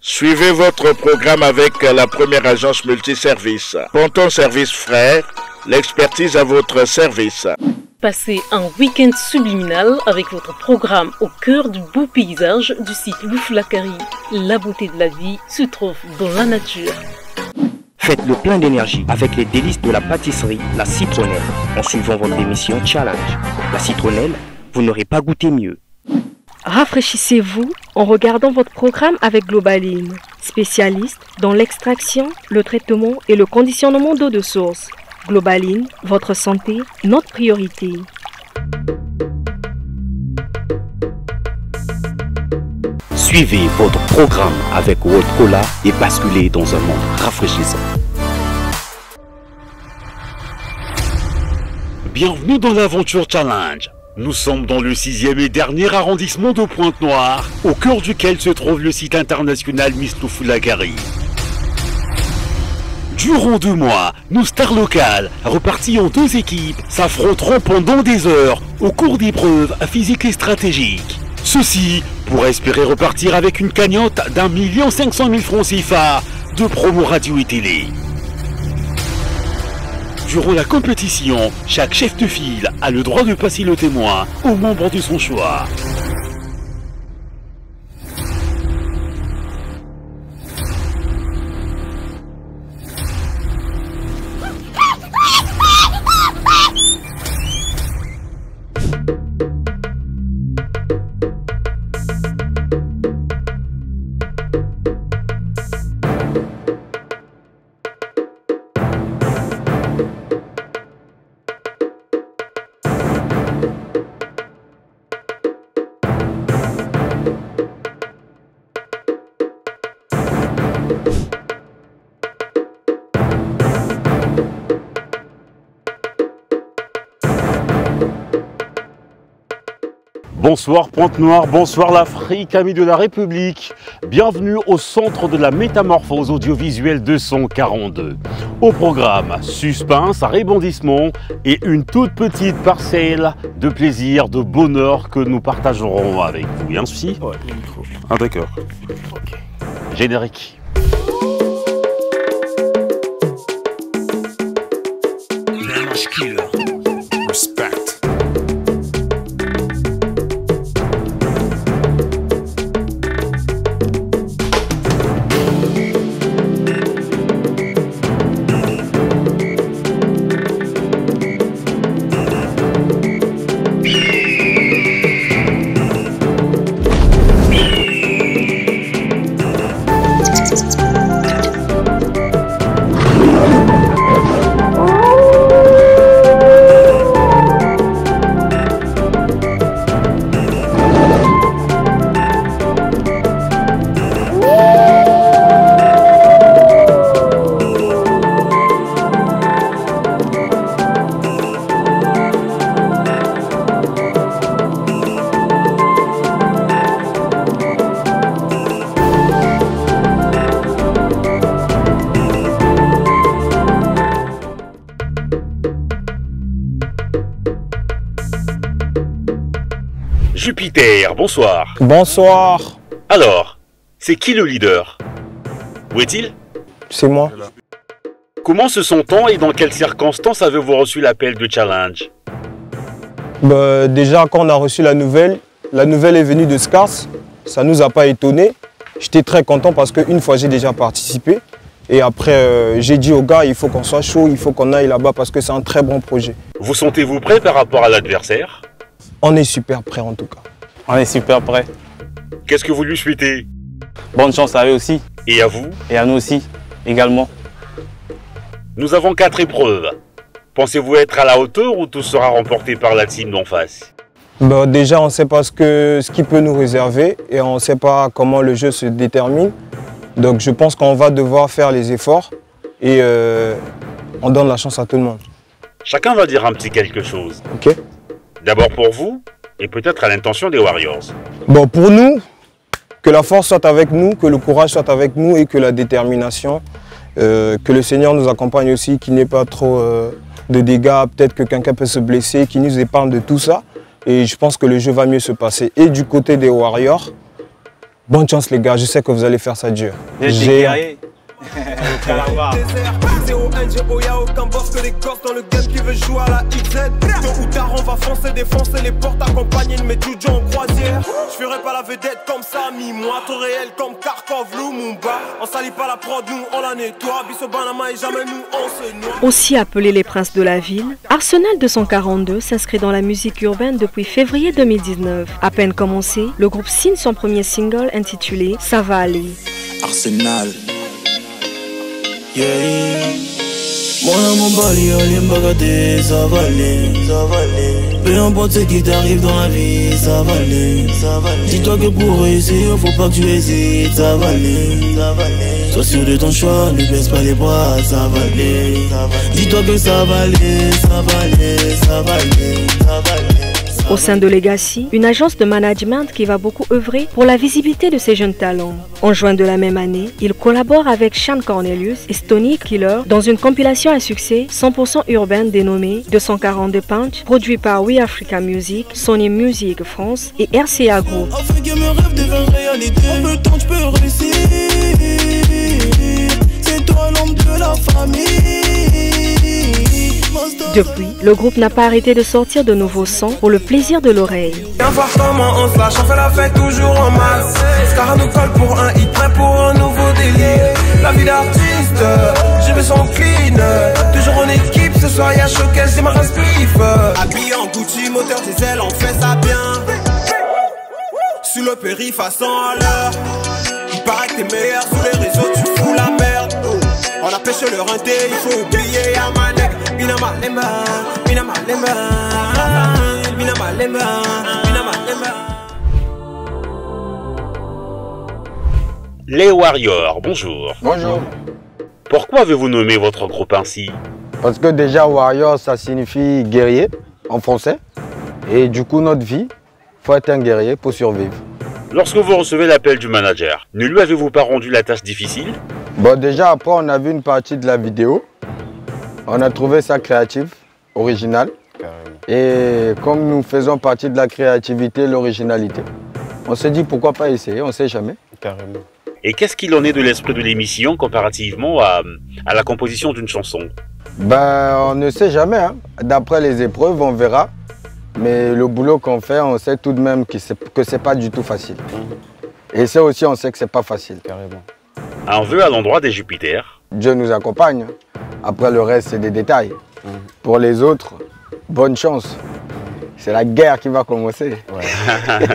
Suivez votre programme avec la première agence multiservice. Ponton Service Frères, l'expertise à votre service. Passez un week-end subliminal avec votre programme au cœur du beau paysage du site Louflakari. La beauté de la vie se trouve dans la nature. Faites le plein d'énergie avec les délices de la pâtisserie La Citronnelle en suivant votre émission Challenge. La Citronnelle, vous n'aurez pas goûté mieux. Rafraîchissez-vous en regardant votre programme avec Globaline, spécialiste dans l'extraction, le traitement et le conditionnement d'eau de source. Globaline, votre santé, notre priorité. Suivez votre programme avec World Cola et basculez dans un monde rafraîchissant. Bienvenue dans l'Aventure Challenge. Nous sommes dans le 6e et dernier arrondissement de Pointe-Noire, au cœur duquel se trouve le site international Miss Louflakari. Durant 2 mois, nos stars locales, reparties en 2 équipes, s'affronteront pendant des heures au cours d'épreuves physiques et stratégiques. Ceci pour espérer repartir avec une cagnotte d'1 500 000 francs CFA de promo radio et télé. Durant la compétition, chaque chef de file a le droit de passer le témoin aux membres de son choix. Bonsoir Pointe-Noire, bonsoir l'Afrique, amis de la République. Bienvenue au centre de la métamorphose audiovisuelle 242. Au programme, suspense, rebondissement et une toute petite parcelle de plaisir, de bonheur que nous partagerons avec vous. Et ainsi, ouais, ah d'accord. Okay. Générique. Respect. Jupiter, bonsoir. Bonsoir. Alors, c'est qui le leader? Où est-il? C'est moi. Comment se sent-on et dans quelles circonstances avez-vous reçu l'appel de challenge? Déjà, quand on a reçu la nouvelle est venue de Scars. Ça ne nous a pas étonnés. J'étais très content parce qu'une fois, j'ai déjà participé. Et après, j'ai dit aux gars, il faut qu'on soit chaud, il faut qu'on aille là-bas parce que c'est un très bon projet. Vous sentez-vous prêt par rapport à l'adversaire? On est super prêt en tout cas. On est super prêt. Qu'est-ce que vous lui souhaitez? Bonne chance à eux aussi. Et à vous? Et à nous aussi, également. Nous avons 4 épreuves. Pensez-vous être à la hauteur ou tout sera remporté par la team d'en face? Déjà, on ne sait pas ce qui peut nous réserver et on ne sait pas comment le jeu se détermine. Donc je pense qu'on va devoir faire les efforts et on donne la chance à tout le monde. Chacun va dire un petit quelque chose. Ok. D'abord pour vous et peut-être à l'intention des Warriors. Bon, pour nous, que la force soit avec nous, que le courage soit avec nous et que la détermination, que le Seigneur nous accompagne aussi, qu'il n'y ait pas trop de dégâts, peut-être que quelqu'un peut se blesser, qu'il nous épargne de tout ça. Et je pense que le jeu va mieux se passer. Et du côté des Warriors, Bonne chance les gars, je sais que vous allez faire ça dur. J'ai CONGO, y'a aucun boss que les gosses dans le game qui veut jouer à la XZ. Tôt ou tard on va foncer, défoncer les portes accompagnées de mes Juju en croisière. Je ferai pas la vedette comme Samy, moi trop réel comme Kharkov, Lumumba. On salit pas la prod, nous on la nettoie. Bisso Banama et jamais nous on se noie. Aussi appelé les princes de la ville, Arsenal 242 s'inscrit dans la musique urbaine depuis février 2019. À peine commencé, le groupe signe son premier single intitulé Ça va aller. Arsenal. Yeah. Mon amour bali, allez m'bagader, ça va aller, ça va aller. Peu importe ce qui t'arrive dans la vie, ça va aller, ça va aller. Dis-toi que pour réussir, faut pas que tu hésites, ça va aller, ça va aller. Sois sûr de ton choix, ne baisse pas les bras, ça va aller, ça va aller. Dis-toi que ça va aller, ça va aller, ça va aller, ça va aller. Au sein de Legacy, une agence de management qui va beaucoup œuvrer pour la visibilité de ces jeunes talents. En juin de la même année, il collabore avec Sean Cornelius et Stony Killer dans une compilation à succès 100% urbaine dénommée 242 Punch, produit par We Africa Music, Sony Music France et RCA Group. Afin que mes rêves deviennent réalité, en peu de temps tu peux réussir. C'est toi l'homme de la famille. Depuis, le groupe n'a pas arrêté de sortir de nouveaux sons pour le plaisir de l'oreille. Viens voir comment on se lâche, on fait la fête toujours en masse. Scar nous colle pour un hit, prêt pour un nouveau délire. La vie d'artiste, je veux son clean. Toujours en équipe, ce soir y'a showcase, j'ai ma race pif. Habillé en Gucci, moteur diesel, on fait ça bien. Sous le périph' à 100 à l'heure. Il paraît que t'es meilleur sur les réseaux, tu fous la merde. On a pêché le renté, il faut oublier Yamanek. Binama lemba, binama lemba, binama lemba, binama lemba. Les Warriors, bonjour. Bonjour. Pourquoi avez-vous nommé votre groupe ainsi? Parce que déjà Warrior ça signifie guerrier en français. Et du coup notre vie, faut être un guerrier pour survivre. Lorsque vous recevez l'appel du manager, ne lui avez-vous pas rendu la tâche difficile? Bon déjà après on a vu une partie de la vidéo. On a trouvé ça créatif, original. Carrément. Et comme nous faisons partie de la créativité, l'originalité, on s'est dit pourquoi pas essayer, on ne sait jamais. Carrément. Et qu'est-ce qu'il en est de l'esprit de l'émission comparativement à la composition d'une chanson? Ben, on ne sait jamais. Hein. D'après les épreuves, on verra. Mais le boulot qu'on fait, on sait tout de même que ce n'est pas du tout facile. Et ça aussi, on sait que ce n'est pas facile. Carrément. Un vœu à l'endroit des Jupiters. Dieu nous accompagne. Après le reste, c'est des détails. Pour les autres, bonne chance. C'est la guerre qui va commencer. Ouais.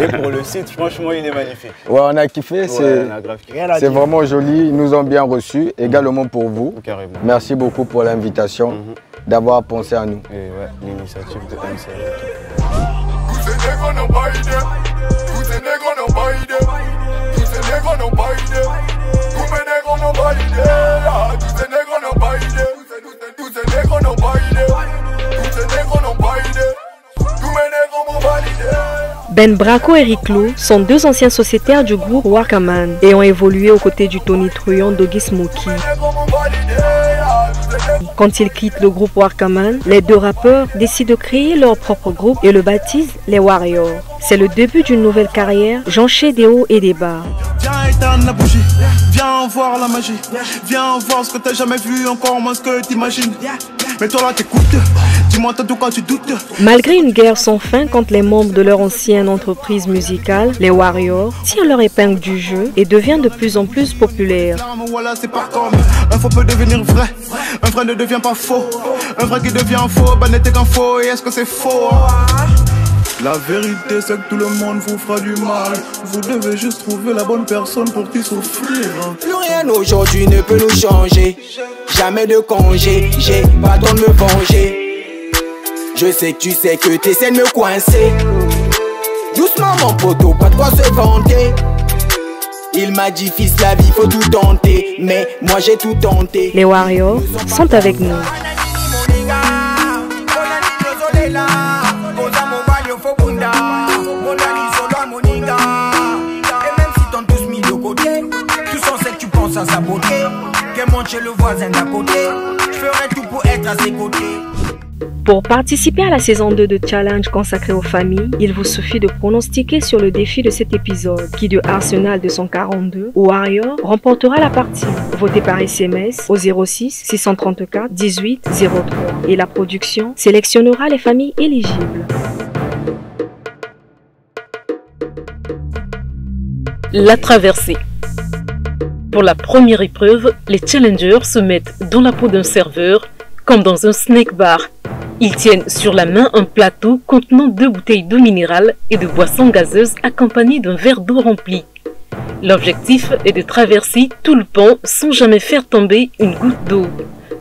Et pour le site, franchement, il est magnifique. Ouais, on a kiffé. C'est vraiment joli. Ils nous ont bien reçus. Également pour vous. Carrément. Merci beaucoup pour l'invitation, d'avoir pensé à nous. Et ouais, l'initiative de MC. Ben Braco et Riclo sont deux anciens sociétaires du groupe Warkaman et ont évolué aux côtés du Tony Truant Doggy Smokey. Quand ils quittent le groupe Warkaman, les deux rappeurs décident de créer leur propre groupe et le baptisent les Warriors. C'est le début d'une nouvelle carrière, jonchée des hauts et des bas. Viens éteindre la bougie, viens voir la magie, viens voir ce que t'as jamais vu, encore moins ce que t'imagines. Mais toi là t'écoutes, dis-moi tout quand tu doutes. Malgré une guerre sans fin contre les membres de leur ancienne entreprise musicale, les Warriors tirent leur épingle du jeu et deviennent de plus en plus populaires. Voilà, c'est pas comme un faux peut devenir vrai, un vrai ne devient pas faux, un vrai qui devient faux, bah n'était qu'un faux, et est-ce que c'est faux? La vérité c'est que tout le monde vous fera du mal. Vous devez juste trouver la bonne personne pour qui souffrir. Plus rien aujourd'hui ne peut nous changer. Jamais de congé, j'ai pas le temps de me venger. Je sais que tu sais que t'essaies de me coincer. Doucement mon poteau, pas de quoi se vanter. Il m'a dit fils la vie faut tout tenter. Mais moi j'ai tout tenté. Les Warriors sont avec nous. À saboter, que monte chez le voisin d'à côté, je ferai tout pour être à ses côtés. Pour participer à la saison 2 de Challenge consacrée aux familles, il vous suffit de pronostiquer sur le défi de cet épisode qui de Arsenal 242 ou Warrior remportera la partie. Votez par SMS au 06 634 18 03 et la production sélectionnera les familles éligibles. La traversée. Pour la première épreuve, les challengers se mettent dans la peau d'un serveur, comme dans un snack bar. Ils tiennent sur la main un plateau contenant 2 bouteilles d'eau minérale et de boissons gazeuses accompagnées d'un verre d'eau rempli. L'objectif est de traverser tout le pont sans jamais faire tomber une goutte d'eau.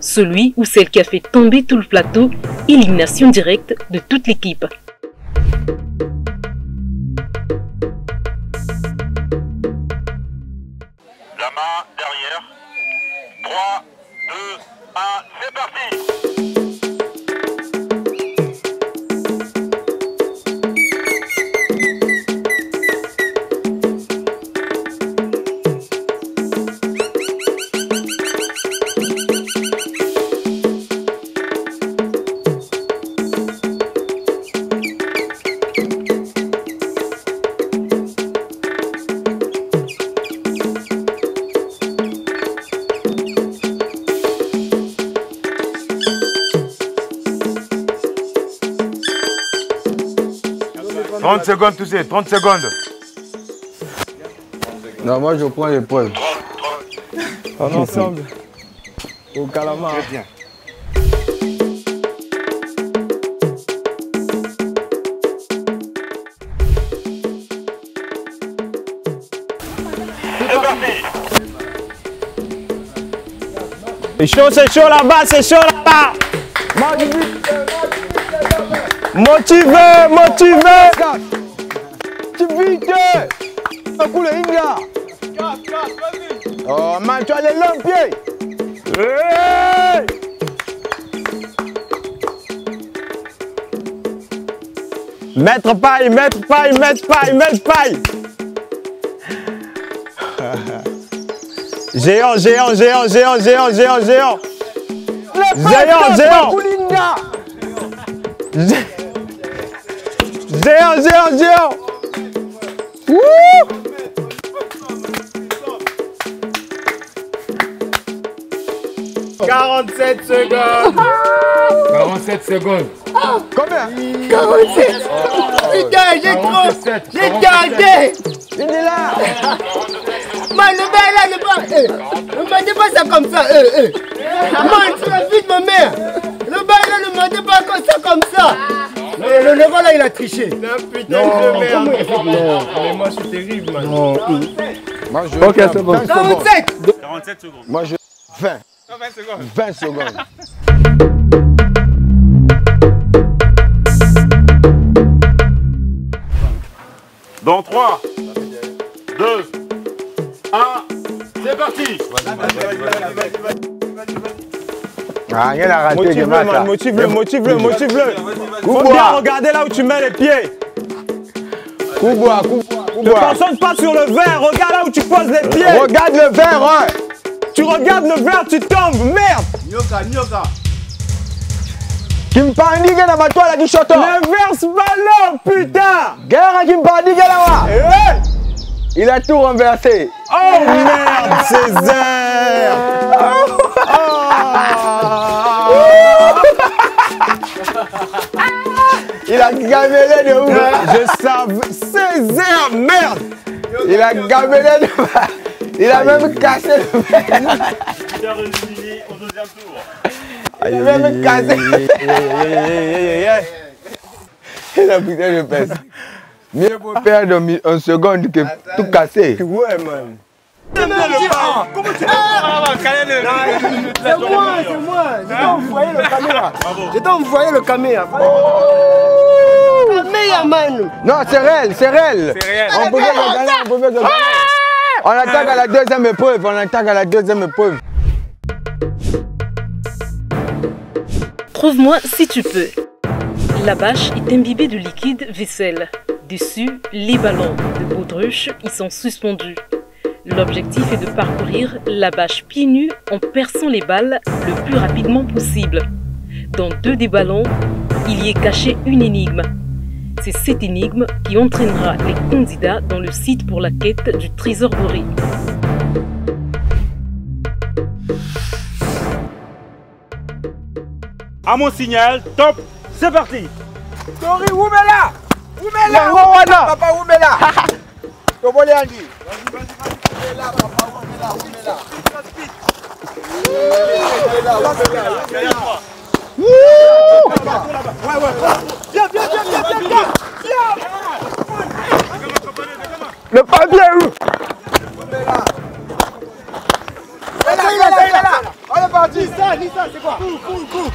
Celui ou celle qui a fait tomber tout le plateau, élimination directe de toute l'équipe. La main derrière. 3, 2, 1, c'est parti! « 30 secondes, tous ces 30 secondes. Non, moi je prends l'épreuve. En ensemble. Au calamar. Très bien. C'est chaud là-bas, c'est chaud là-bas. Motivé. Oh man, tu as les longs pieds. Hey! Mettre paille. Géant. Géant. Wouh! 47 secondes. 47 secondes. Combien? 47. Putain, j'ai gardé. Il est là. Man, le bain là, ne mandez pas ça comme ça. Man, tu vas vite ma mère. Le bain là, ne mandez pas comme ça. Le Neva là, il a triché. Putain de merde. Non, mais moi, je suis terrible, man. Non. Moi, je Ok, c'est bon. 47. 47 secondes. Moi, je... 20. 20 secondes. Dans 3, 2, 1, c'est parti! Ah, rien à rater. Motive-le. Faut bien regarder là où tu mets les pieds. Coup bois. Ne concentre pas sur le verre, regarde là où tu poses les pieds. Regarde le verre, ouais. Tu regardes le verre, tu tombes, merde. Nyoka. Qui me parle de la toile du château. Le verse ballon, putain. Guerre qui me parle de là. Il a tout renversé. Oh merde, Césaire. Il a gamellé de ouf. Je savais. Césaire, merde. Il a gamellé de ouf. Il a même cassé le verre. Il a réussi au deuxième tour. Il a même cassé. Il a putain de pèse. Mieux vaut perdre une seconde que tout casser. Ouais, man. Comment tu C'est moi. Je t'ai envoyé le caméra. Caméra, man. Non, c'est réel. On pouvait le gagner. On attaque à la deuxième épreuve. Trouve-moi si tu peux. La bâche est imbibée de liquide vaisselle. Dessus, les ballons de baudruche y sont suspendus. L'objectif est de parcourir la bâche pieds nus en perçant les balles le plus rapidement possible. Dans 2 des ballons, il y est caché une énigme. C'est cette énigme qui entraînera les candidats dans le site pour la quête du trésor doré. À mon signal, top, c'est parti. Tori, où est là? Où est là? Papa, où est là? Tobole Andy. Où est là, papa? Où est là? Le papier où? Il est là. On est parti. Lisa, c'est quoi? Cours.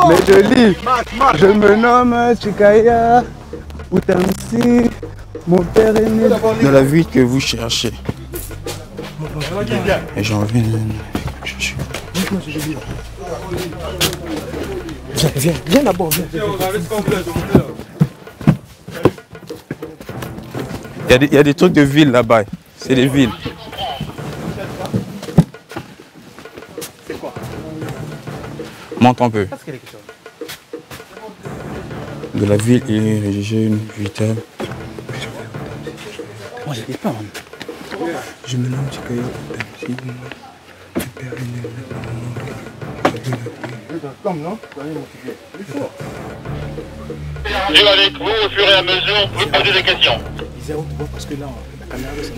Mais je lis. Je me nomme Chikaya Outamsi. Mon père est né dans la ville que vous cherchez. Et j'en viens chercher. Viens d'abord. Il y a des trucs de ville là-bas. C'est des villes. C'est quoi? Monte un peu. De la ville, il est rédigé une vitale. Moi, j'ai des plans. Je me nomme Chikaya Outamsi. Mon père est né Je vais avec vous au fur et à mesure, vous posez des questions.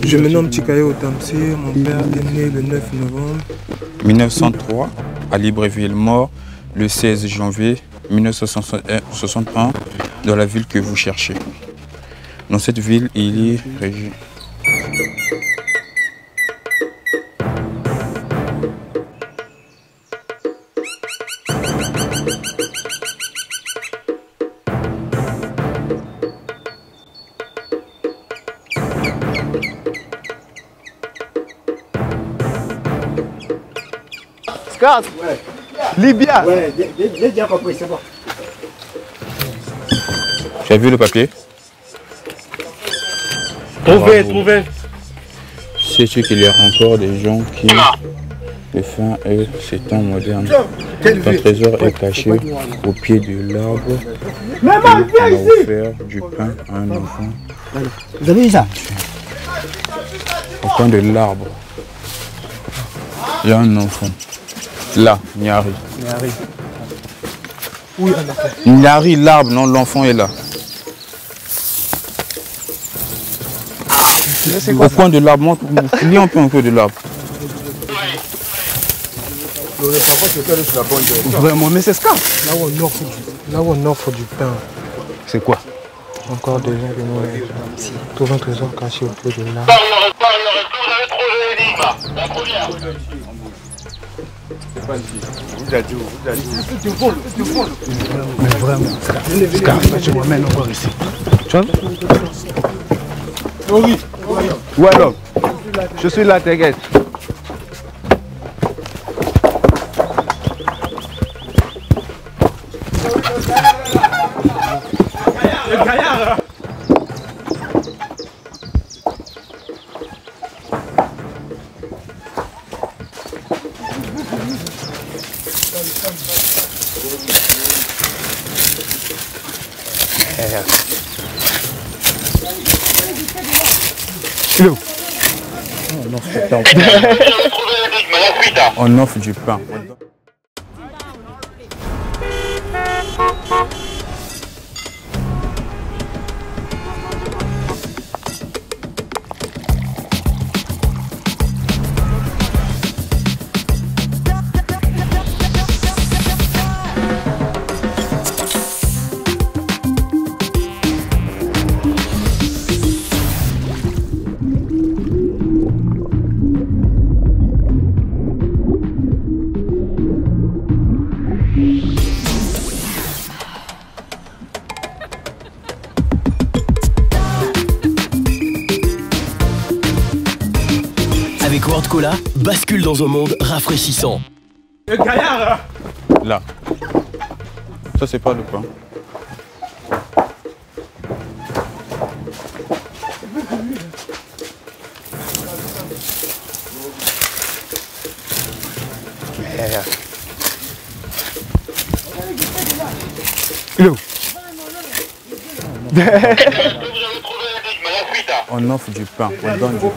Je me nomme Chikaya Outamsi, mon père est né le 9 novembre 1903 à Libreville, mort le 16 janvier 1961 dans la ville que vous cherchez. Dans cette ville, il est régi. Scars. Libya. Ouais, j'ai déjà compris, c'est bon. Tu as vu le papier? Trouvez. Sais-tu qu'il y a encore des gens qui, de fin et ces temps modernes, ton trésor est caché au pied de l'arbre et on a offert du pain à un enfant. Vous avez vu ça? Au coin de l'arbre, il y a un enfant. Là, Nyari. Oui, Nyari, l'arbre, non, l'enfant est là. Au coin de l'arbre, lis un peu de l'arbre. Vraiment, mais c'est ce cas. Là où on offre du pain. C'est quoi? Encore des gens de Noël. Ici. Trouve un trésor caché au pied de l'arbre. Vous avez trouvé l'énigme. La première. Mais vraiment, Scar, tu m'emmènes voir ici. Tu vois? Oui. Où alors? Je suis là, t'inquiète. Le gaillard. Kilo. On offre du pain. World Cola bascule dans un monde rafraîchissant. Le gaillard. Là. Ça, c'est pas le pain. Il est où? On offre du pain, on donne du pain.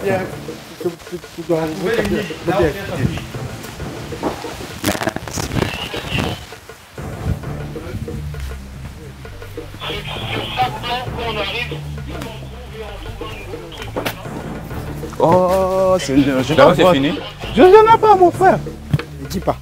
Oh, c'est une... C'est fini? Je n'en ai pas, mon frère. Ne dis pas.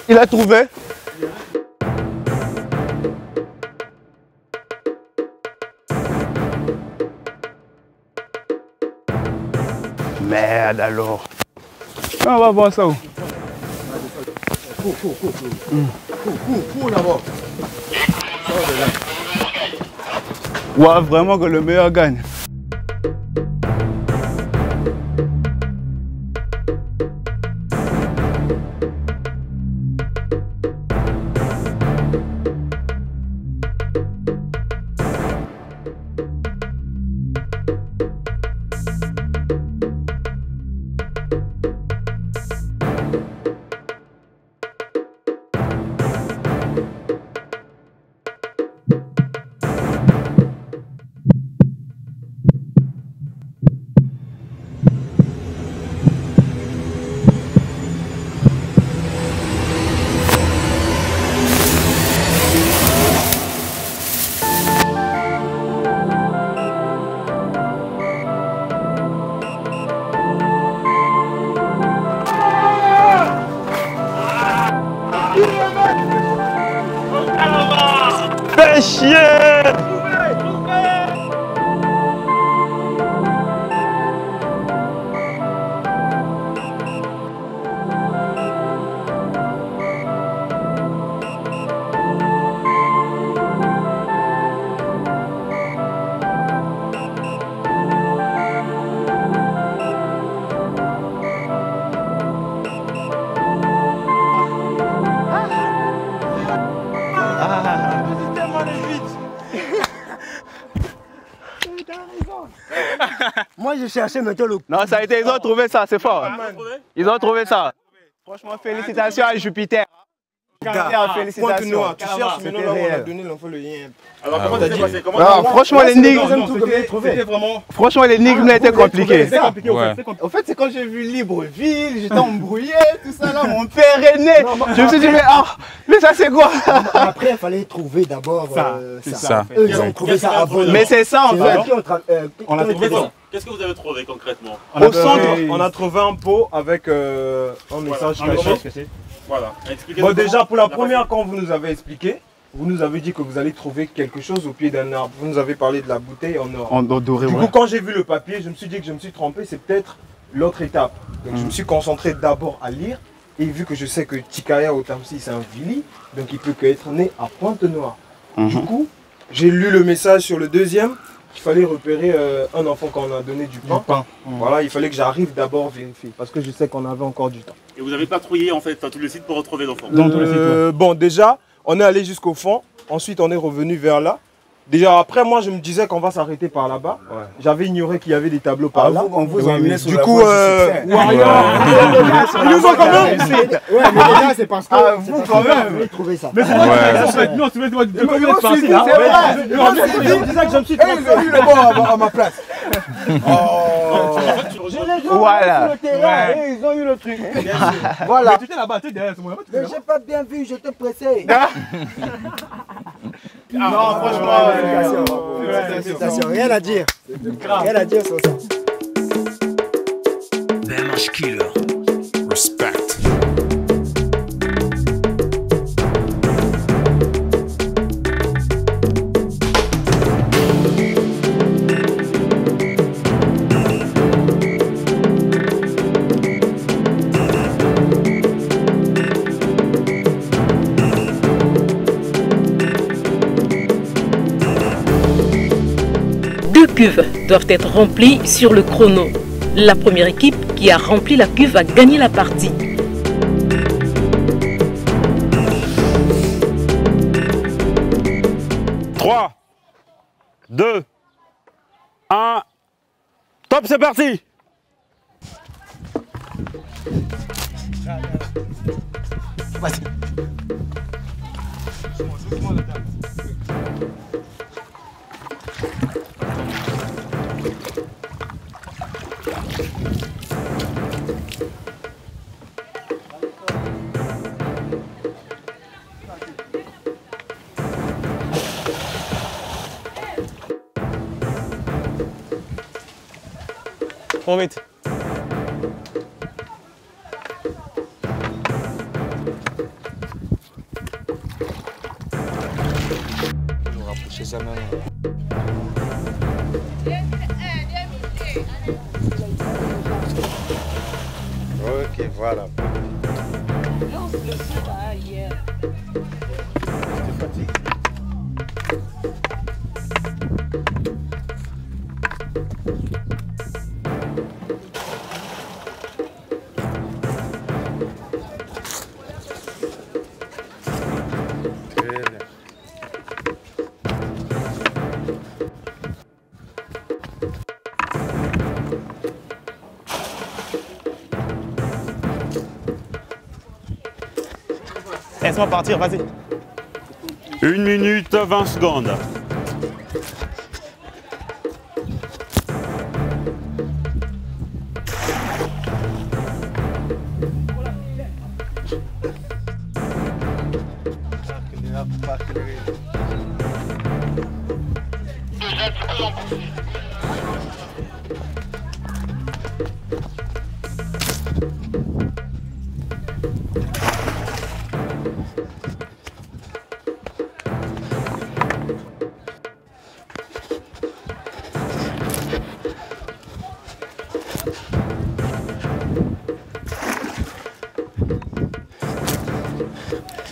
Il a trouvé. Merde alors. On va voir ça où. Cours d'abord. Ouais, vraiment que le meilleur gagne. Fais chier! Moi je cherchais maintenant le... Non, ça a été, ils ont trouvé ça, c'est fort. Ils ont trouvé ça. Franchement, félicitations à Jupiter. Félicitations. Tu cherches, maintenant là, on a donné l'enfant le lien. Alors comment ça s'est passé? Franchement, l'énigme a été compliquée. En fait, c'est quand j'ai vu Libreville, j'étais embrouillé, tout ça là, Mon père est né. Je me suis dit, mais ça c'est quoi? Après, il fallait trouver d'abord ça. Ça. Eux, ils ont trouvé ça avant. Mais c'est ça en fait. On a trouvé ça. Qu'est-ce que vous avez trouvé concrètement? Au centre, on a trouvé un pot avec un message caché. Voilà. Bon, déjà, pour la première, quand vous nous avez expliqué, vous nous avez dit que vous allez trouver quelque chose au pied d'un arbre. Vous nous avez parlé de la bouteille en or. En doré, Du coup, quand j'ai vu le papier, je me suis dit que je me suis trompé, c'est peut-être l'autre étape. Donc, je me suis concentré d'abord à lire. Et vu que je sais que Tikaya Otamsi, c'est un Vili, donc il peut qu'être né à Pointe-Noire. Du coup, j'ai lu le message sur le deuxième. Il fallait repérer un enfant quand on a donné du pain. Voilà, il fallait que j'arrive d'abord vérifier parce que je sais qu'on avait encore du temps. Et vous avez patrouillé en fait tout le site pour retrouver l'enfant? Bon, déjà, on est allé jusqu'au fond. Ensuite, on est revenu vers là. Déjà, après, moi, je me disais qu'on va s'arrêter par là-bas. J'avais ignoré qu'il y avait des tableaux par là. On vous a amené sur du la coup, voie du succès. ils nous ont quand même. Ouais, mais déjà, c'est parce que vous, quand même. vous avez trouvé ça. Mais c'est vrai, nous on se met de combien de parties là? Je disais que je me suis trompé. Ils ont eu le bon à ma place. Voilà. Ils ont eu le truc. Voilà. Mais tu étais là-bas, tu étais derrière ce moment. Mais j'ai pas bien vu, j'étais pressé. Non, franchement, félicitations. Rien à dire. Rien à dire sur ça. BMH Killer. Respect. cuves doivent être remplies sur le chrono. La première équipe qui a rempli la cuve a gagné la partie. Trois, 2, 1, top, c'est parti. Vas-y. Trop vite. Nous rapprocher ça maintenant. Ok, voilà. Laisse-moi partir, vas-y. 1 minute 20 secondes.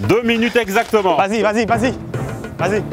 Deux minutes exactement. Vas-y, vas-y, vas-y. Vas-y.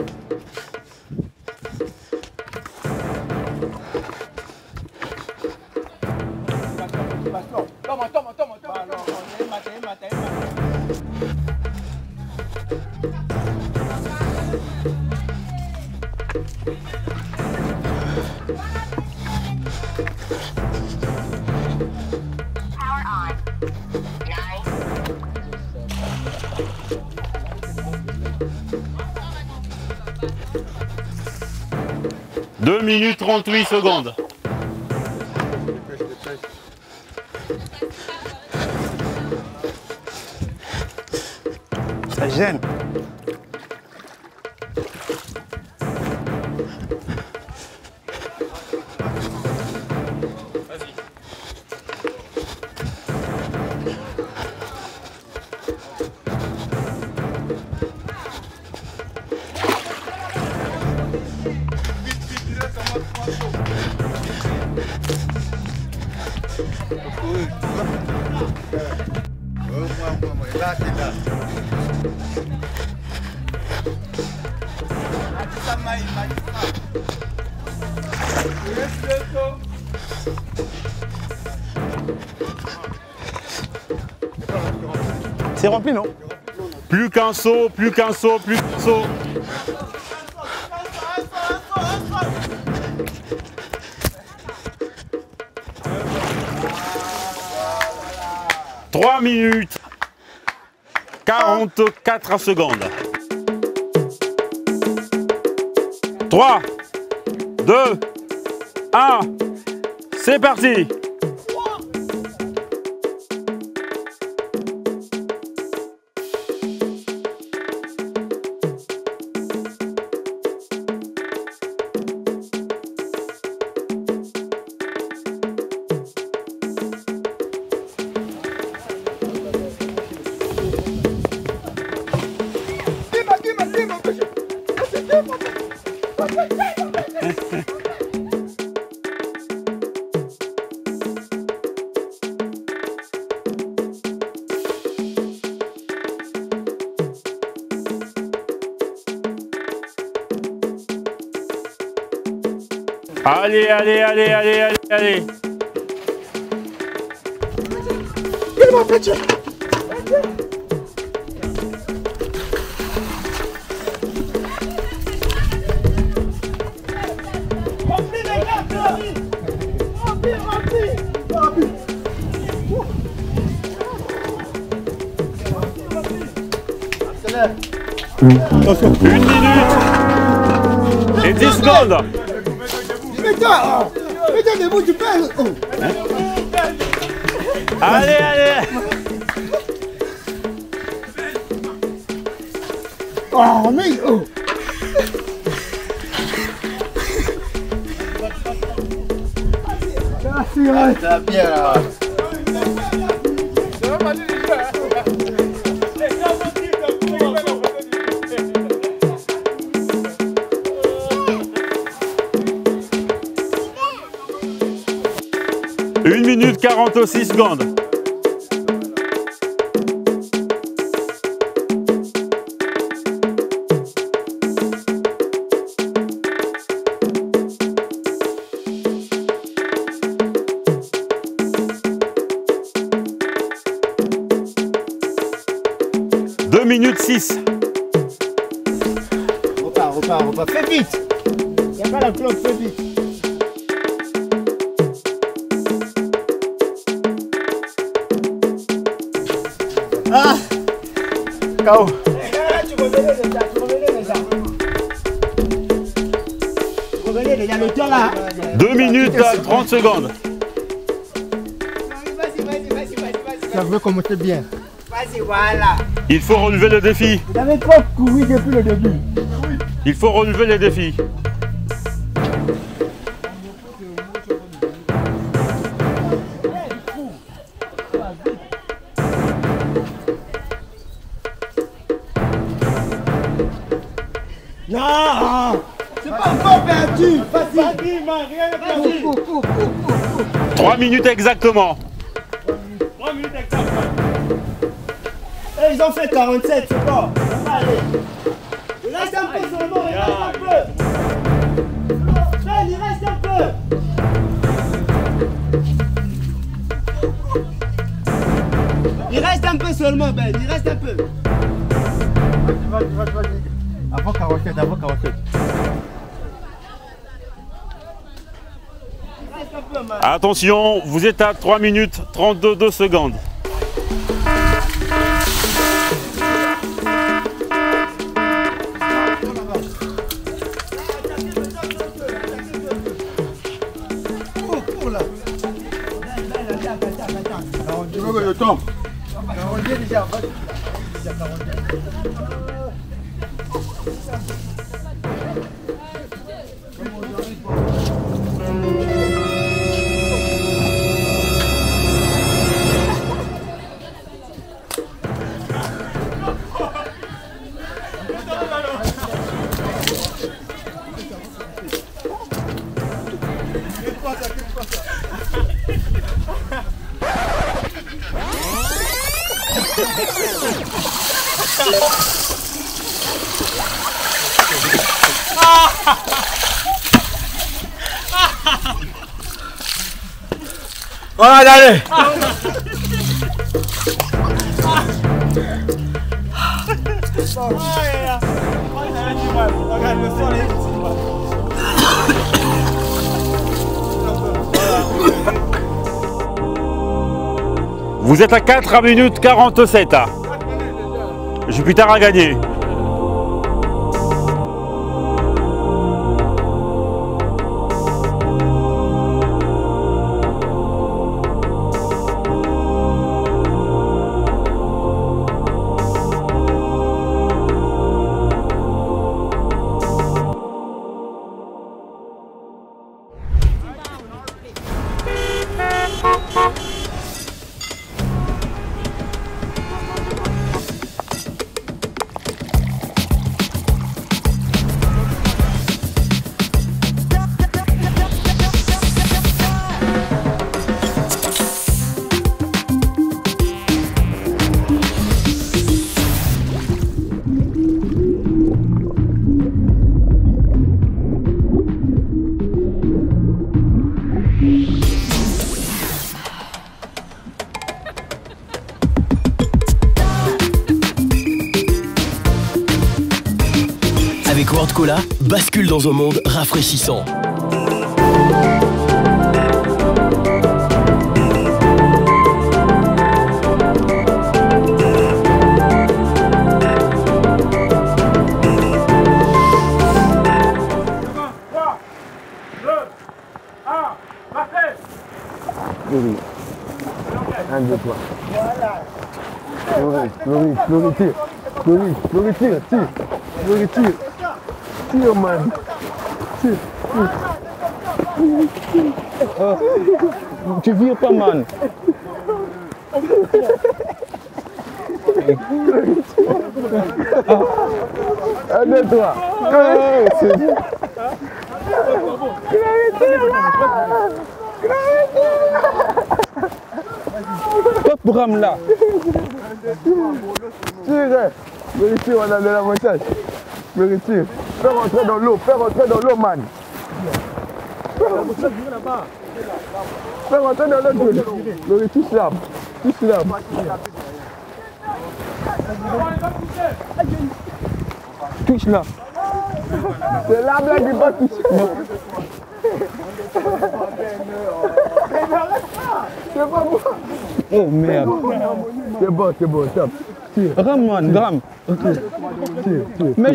Deux minutes 38 secondes. Ça gêne. C'est rempli, non? Plus qu'un saut, plus qu'un saut, plus qu'un saut. Trois minutes 44 secondes. 3, 2, 1, c'est parti. Allez, allez, allez, allez, allez, allez. File-moi, petit. Remplis les gars, remplis, remplis. Attention. 1 minute et 10 secondes. Mets-toi debout, tu perds. Allez, allez. Oh, mais oh. Ça bien là. Une minute 46 secondes. Minute 6. Repars. Fais vite. Il n'y a pas la clope, fais vite. Ah. KO. Tu revenais déjà. Le temps là. 2 minutes 30 secondes. Vas-y. Ça veut commencer bien. Vas-y, voilà. Il faut relever le défi. Vous avez trop couru depuis le début. Il faut relever les défis. Non, c'est pas encore perdu. Vas-y. 3 minutes exactement. 3 minutes exactement. Ils ont fait 47, c'est bon. Ça va aller. Il reste un peu seulement, il reste un peu. Ben, il reste un peu. Il reste un peu seulement, Ben, il reste un peu. Vas-y. Avant 47. Attention, vous êtes à 3 minutes 32 secondes. Le temps. Voilà, allez. Vous êtes à 4 minutes 47. Jupiter a gagné. Avec World Cola, bascule dans un monde rafraîchissant. Fleury. 1, 2, 3. Fleury, tire. Fleury, tire. Fleury, tire. Tire, man. Tire. Tu vires pas, man. 1, 2, 3. Top Bram là. Tire. Tire, on a de l'avantage. Tire. Fais rentrer dans l'eau, man. Fais rentrer dans l'eau. Touche l'arbre. Touche là. C'est l'arbre là qui va toucher. C'est pas bon. Oh merde. C'est bon, top. Tire. Rame, man, rame. Tire. Mais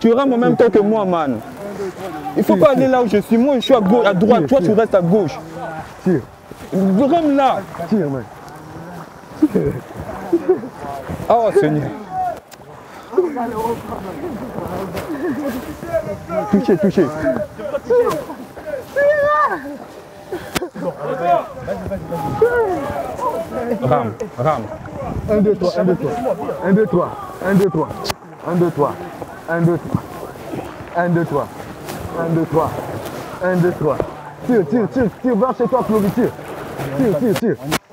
tu rames en même temps que moi, man. Il faut pas aller là où je suis. Moi, je suis à gauche, à droite. Toi, tu restes à gauche. Tire. Rame là. Tire, man. Oh, Seigneur. Touché. Rame. 1, 2, 3. 1, 2, 3. 1, 2, 3. 1, 2, 3. 1, 2, 3. 1, 2, 3. 1, 2, 3. 1, 2, 3. Tire. Va chez toi, Fleury, tire.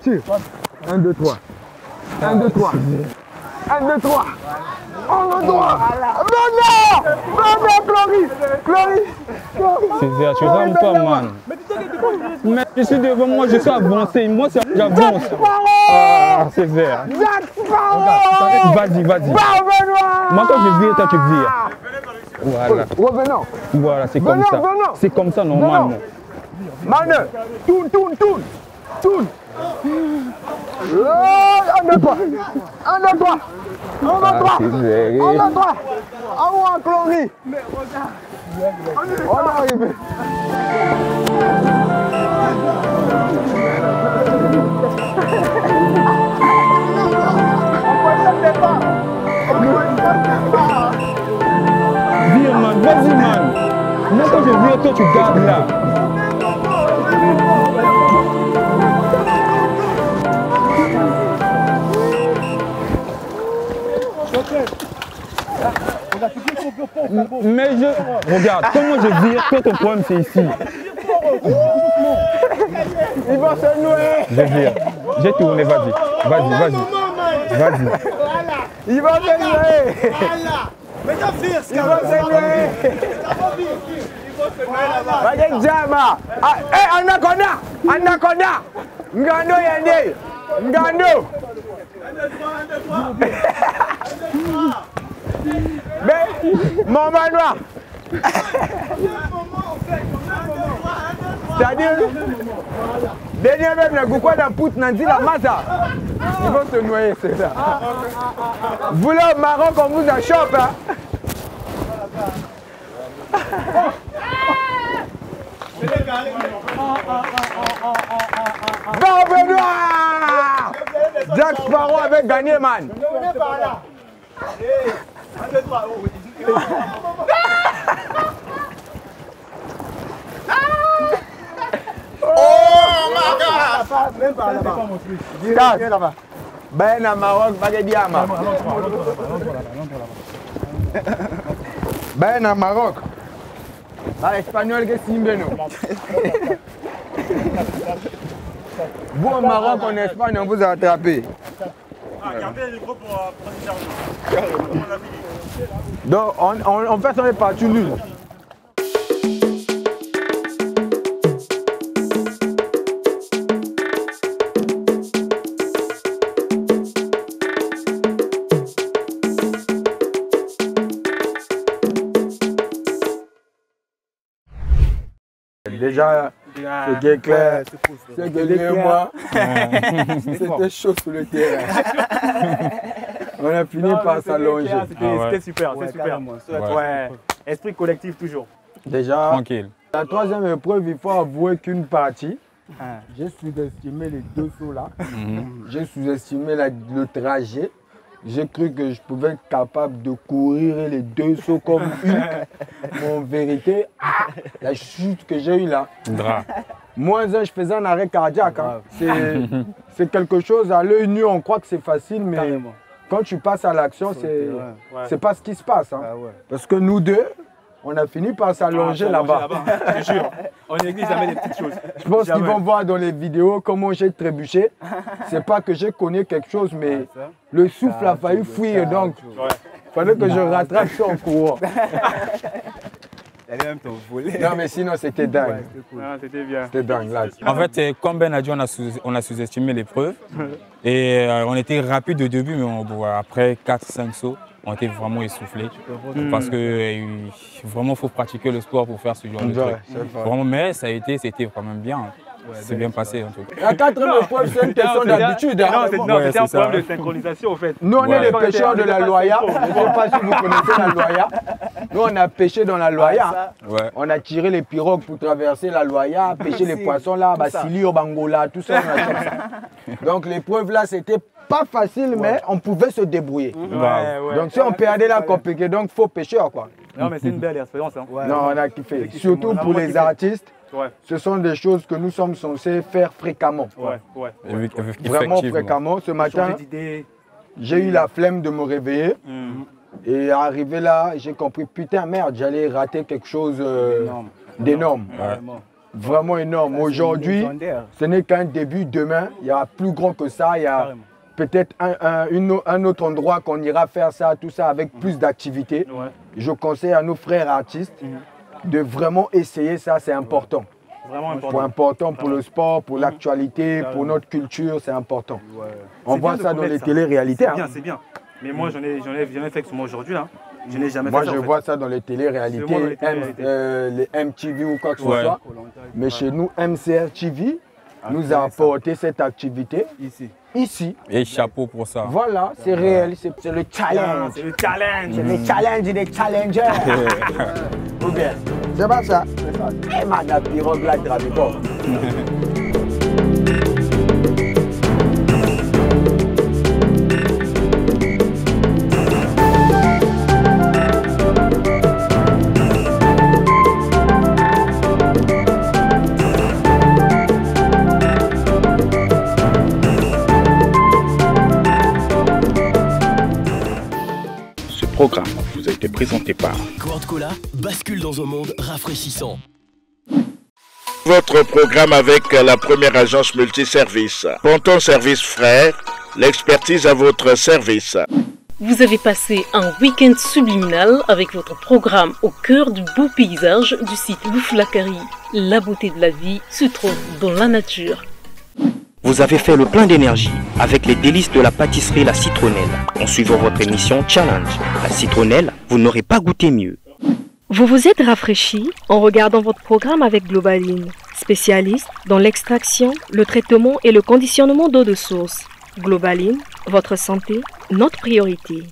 Tire. 1, 2, 3. 1, 2, 3. 1, 2, 3. On le droit. Fleury. Césaire, tu rames pas, man. Mais je suis devant moi, je suis avancé. Moi, j'avance. Ah, Césaire. Vas-y. Moi, quand je vire, toi, tu vires. Voilà. Revenons. Voilà, c'est comme ça. C'est comme ça, normalement. Mane, tourne. 1, 2, 3. 1, 2, 3. 1, 2, 3. 1, 2, 3. En haut, en Fleury. On est arrivé. Vire, man. Vas-y, man. Moi, quand je vire, toi, tu gardes là. Mais regarde, comment je vire, toi ton problème c'est ici. Il va se nouer. Je vire. J'ai tourné, vas-y. Il va se nouer. Mais t'as fait Il va se nouer. Vas-y, Jama. Anaconda. Ngando yende. Ngando. Mais, mon manoir. C'est-à-dire, dernier même, le goukouan d'un poutre n'a dit la maza. Ils vont se noyer, c'est ça. Vous là au Maroc, on vous a chope, hein. Benoît! Jack Sparrow avait gagné, man. Oh my God! Même pas là-bas. Ben à Maroc, Bagadiama. Ben à Maroc. Bah, espagnol que Simbeno. Vous au Maroc, en Espagne, on vous a attrapé. Gardez les micros pour interview. Donc, on fait ça, on est parti nul. Déjà, c'est bien clair. C'est que moi, c'était chaud sur le terrain. On a fini par s'allonger. C'était super, c'est super. Ouais. Esprit collectif toujours. Déjà, tranquille. La troisième épreuve, il faut avouer qu'une partie, j'ai sous-estimé les deux sauts là. J'ai sous-estimé le trajet. J'ai cru que je pouvais être capable de courir les deux sauts comme une. Mais en vérité, la chute que j'ai eue là, -1, je faisais un arrêt cardiaque. Hein. C'est quelque chose, à l'œil nu, on croit que c'est facile, mais quand tu passes à l'action, c'est pas ce qui se passe. Hein. Parce que nous deux, on a fini par s'allonger là-bas. Je jure, on néglige jamais les petites choses. Je pense qu'ils vont voir dans les vidéos comment j'ai trébuché. C'est pas que j'ai connu quelque chose, mais le souffle a failli fuir, donc il fallait que je rattrape ça en courant. Non mais sinon c'était dingue. C'était bien. C'était dingue là. En fait, comme Ben a dit, on a sous-estimé l'épreuve. Et on était rapide au début, mais après 4-5 sauts, on était vraiment essoufflés. Parce que vraiment, il faut pratiquer le sport pour faire ce genre de truc. Vraiment, mais c'était quand même bien. C'est bien passé en tout cas. La quatrième épreuve, c'est une question d'habitude. Non, c'était un problème de synchronisation en fait. Nous, on est les pêcheurs de la Loya. Je ne sais pas si vous connaissez la Loya. Nous, on a pêché dans la Loya. On a tiré les pirogues pour traverser la Loya, pêcher les poissons là, Basili, Bangola, tout ça, on a fait ça. Donc l'épreuve là, c'était pas facile, mais on pouvait se débrouiller. Donc si on perdait là, compliqué, donc il faut pêcher quoi. Non, mais c'est une belle expérience. Hein. Non, on a kiffé. Surtout pour les artistes. Ce sont des choses que nous sommes censés faire fréquemment. Vraiment fréquemment. Ce matin, j'ai eu la flemme de me réveiller. Et arrivé là, j'ai compris, putain merde, j'allais rater quelque chose d'énorme. Vraiment énorme. Aujourd'hui, ce n'est qu'un début. Demain, il y aura plus grand que ça. Il y a peut-être un autre endroit qu'on ira faire ça, tout ça, avec plus d'activités. Je conseille à nos frères artistes de vraiment essayer ça, c'est important. C'est important pour le sport, pour l'actualité, pour notre culture, c'est important. On voit ça dans les téléréalités. C'est bien, c'est bien. Mais moi, j'en ai fait que moi aujourd'hui. Je n'ai jamais fait ça. Moi, je vois ça dans les téléréalités, les MTV ou quoi que ce soit. Mais chez nous, MCR TV nous a apporté cette activité ici. Et chapeau pour ça. Voilà, c'est réel, c'est le challenge. C'est le challenge. C'est le challenge des challengers. Ou bien, c'est pas ça. Et ma pirogue là, travaille pas. Programme vous a été présenté par Quart Cola bascule dans un monde rafraîchissant. Votre programme avec la première agence multiservice. Ponton Service Frères, l'expertise à votre service. Vous avez passé un week-end subliminal avec votre programme au cœur du beau paysage du site Louflakari. La beauté de la vie se trouve dans la nature. Vous avez fait le plein d'énergie avec les délices de la pâtisserie La Citronnelle. En suivant votre émission Challenge, La Citronnelle, vous n'aurez pas goûté mieux. Vous vous êtes rafraîchi en regardant votre programme avec Globaline, spécialiste dans l'extraction, le traitement et le conditionnement d'eau de source. Globaline, votre santé, notre priorité.